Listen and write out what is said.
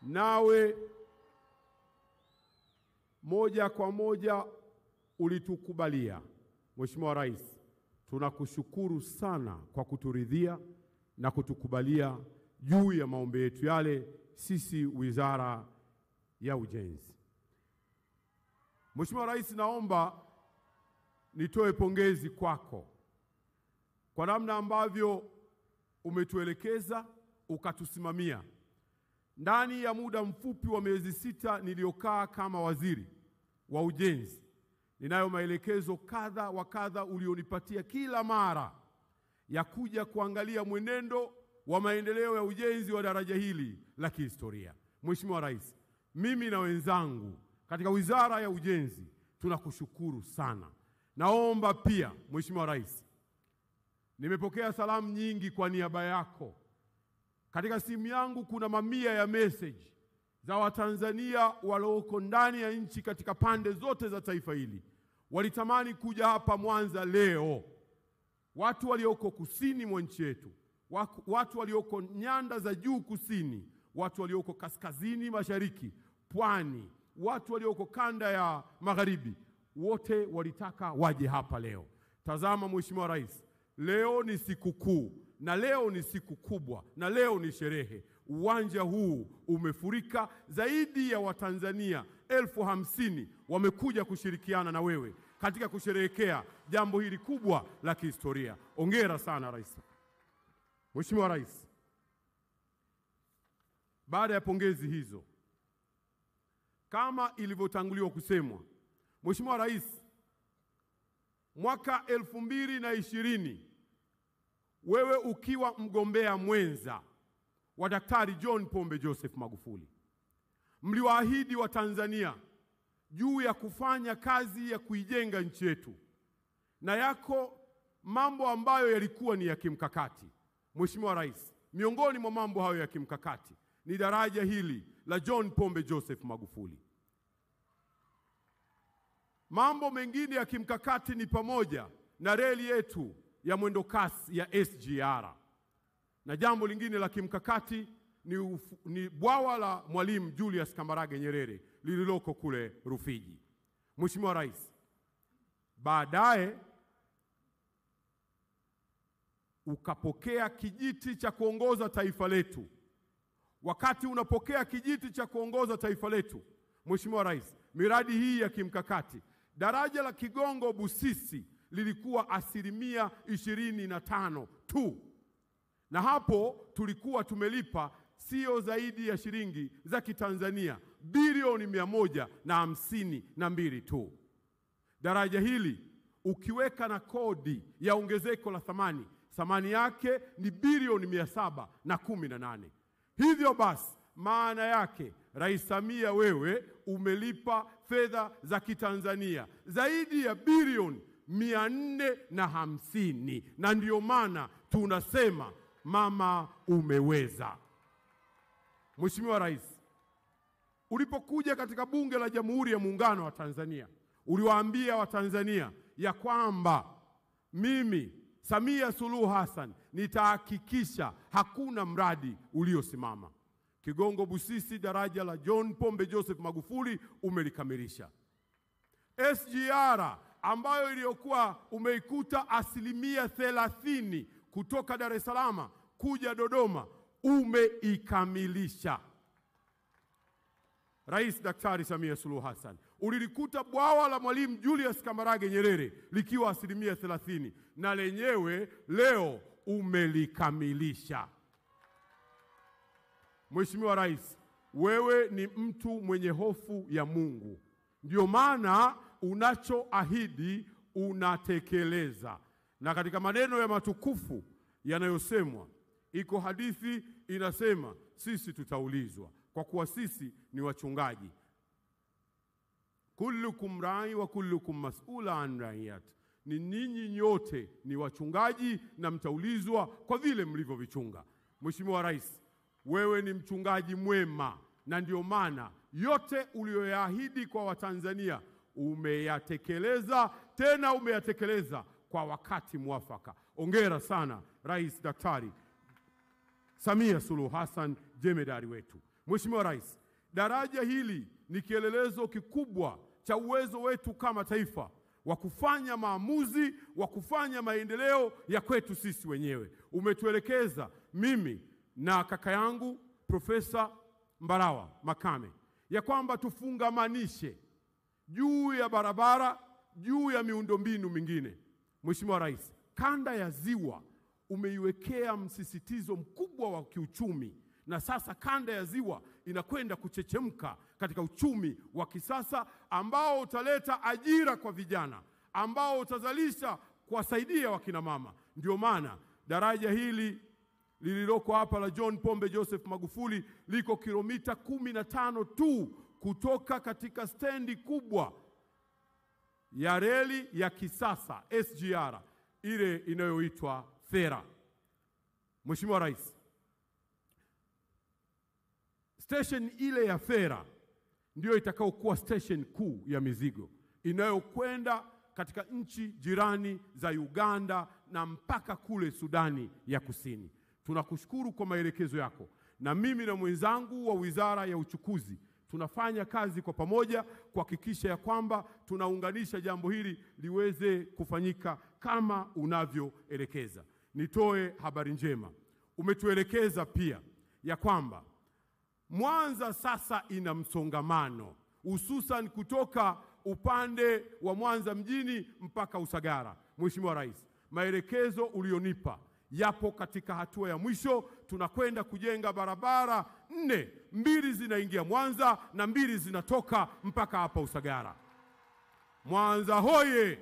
nawe moja kwa moja ulitukubalia. Mheshimiwa Rais, tunakushukuru sana kwa kuturidhia na kutukubalia juu ya maombi yetu yale sisi Wizara ya Ujenzi. Mheshimiwa Rais, naomba nitoe pongezi kwako kwa namna ambavyo umetuelekeza ukatusimamia. Ndani ya muda mfupi wa miezi 6 niliokaa kama waziri wa ujenzi, ninayo maelekezo kadha wa kadha ulionipatia kila mara ya kuja kuangalia mwenendo wa maendeleo ya ujenzi wa daraja hili la kihistoria. Mheshimiwa Rais, mimi na wenzangu katika Wizara ya Ujenzi tunakushukuru sana. Naomba pia Mheshimiwa Rais, nimepokea salamu nyingi kwa niaba yako. Katika simu yangu kuna mamia ya message za Watanzania walioko ndani ya nchi katika pande zote za taifa hili. Walitamani kuja hapa Mwanza leo. Watu walioko kusini mwa nchi yetu, watu walioko nyanda za juu kusini, watu walioko kaskazini mashariki, pwani, watu walioko kanda ya magharibi, wote walitaka waje hapa leo. Tazama Mheshimiwa Rais, leo ni siku kuu na leo ni siku kubwa na leo ni sherehe. Uwanja huu umefurika, zaidi ya Watanzania 50,000 wamekuja kushirikiana na wewe katika kusherehekea jambo hili kubwa la kihistoria. Hongera sana Rais. Mheshimiwa Rais, baada ya pongezi hizo, kama ilivyotanguliwa kusemwa, Mheshimiwa Rais, mwaka 2020 wewe ukiwa mgombea mwenza wa Daktari John Pombe Joseph Magufuli, mliwaahidi wa Tanzania juu ya kufanya kazi ya kuijenga nchi yetu, na yako mambo ambayo yalikuwa ni ya kimkakati. Mheshimiwa Rais, miongoni mwa mambo hayo ya kimkakati ni daraja hili la John Pombe Joseph Magufuli. Mambo mengine ya kimkakati ni pamoja na reli yetu ya mwendo kasi ya SGR. Na jambo lingine la kimkakati ni bwawa la Mwalimu Julius Kambarage Nyerere lililoko kule Rufiji. Mheshimiwa Rais, baadaye ukapokea kijiti cha kuongoza taifa letu. Wakati unapokea kijiti cha kuongoza taifa letu, Mheshimiwa Rais, miradi hii ya kimkakati, daraja la Kigongo Busisi lilikuwa 25% tu. Na hapo tulikuwa tumelipa sio zaidi ya shilingi za Kitanzania bilioni 152 tu. Daraja hili ukiweka na kodi ya ongezeko la thamani yake ni bilioni 718. Hivyo basi maana yake Rais Samia, wewe umelipa fedha za Kitanzania zaidi ya bilioni 450, na ndio maana tunasema mama umeweza. Mheshimiwa Rais, ulipokuja katika Bunge la Jamhuri ya Muungano wa Tanzania, uliwaambia Watanzania ya kwamba mimi Samia Suluhu Hassan nitahakikisha hakuna mradi uliosimama. Kigongo Busisi, daraja la John Pombe Joseph Magufuli umelikamilisha. SGR ambayo iliyokuwa umeikuta 30% kutoka Dar es Salaam kuja Dodoma umeikamilisha. Rais Daktari Samia Suluhu Hassan, ulilikuta bwawa la Mwalimu Julius Kambarage Nyerere likiwa 30% na lenyewe leo umelikamilisha. Mheshimiwa Rais, wewe ni mtu mwenye hofu ya Mungu. Ndio maana unachoahidi unatekeleza. Na katika maneno ya matukufu yanayosemwa, iko hadithi inasema sisi tutaulizwa, kwa kuwa sisi ni wachungaji. Kullukum rai wa kullukum mas'ula an raiyat. Ni ninyi nyote ni wachungaji na mtaulizwa kwa vile mlivyovichunga. Mheshimiwa Rais, wewe ni mchungaji mwema, na ndio maana yote uliyoyaahidi kwa Watanzania umeyatekeleza, tena umeyatekeleza kwa wakati mwafaka. Hongera sana Rais Daktari Samia Suluhu Hassan, jemedari wetu. Mheshimiwa Rais, daraja hili ni kielelezo kikubwa cha uwezo wetu kama taifa wa kufanya maamuzi, wa kufanya maendeleo ya kwetu sisi wenyewe. Umetuelekeza mimi na kaka yangu Profesa Mbarawa Makame ya kwamba tufungamanishe juu ya barabara, juu ya miundombinu mingine. Mheshimiwa Rais, kanda ya Ziwa umeiwekea msisitizo mkubwa wa kiuchumi, na sasa kanda ya Ziwa inakwenda kuchechemka katika uchumi wa kisasa ambao utaleta ajira kwa vijana, ambao utazalisha kuwasaidia wakina mama. Ndio maana daraja hili lililoko hapa la John Pombe Joseph Magufuli liko kilomita 15 tu kutoka katika stendi kubwa ya reli ya kisasa SGR ile inayoitwa Fera. Mheshimiwa Rais, station ile ya Fera ndio itakayokuwa station kuu ya mizigo inayokwenda katika nchi jirani za Uganda na mpaka kule Sudani ya Kusini. Tunakushukuru kwa maelekezo yako, na mimi na mwenzangu wa Wizara ya Uchukuzi tunafanya kazi kwa pamoja kuhakikisha ya kwamba tunaunganisha jambo hili liweze kufanyika kama unavyoelekeza. Nitoe habari njema. Umetuelekeza pia ya kwamba Mwanza sasa ina msongamano, hususan kutoka upande wa Mwanza mjini mpaka Usagara. Mheshimiwa Rais, maelekezo ulionipa yapo katika hatua ya mwisho. Tunakwenda kujenga barabara 4, 2 zinaingia Mwanza na 2 zinatoka mpaka hapa Usagara. Mwanza hoye!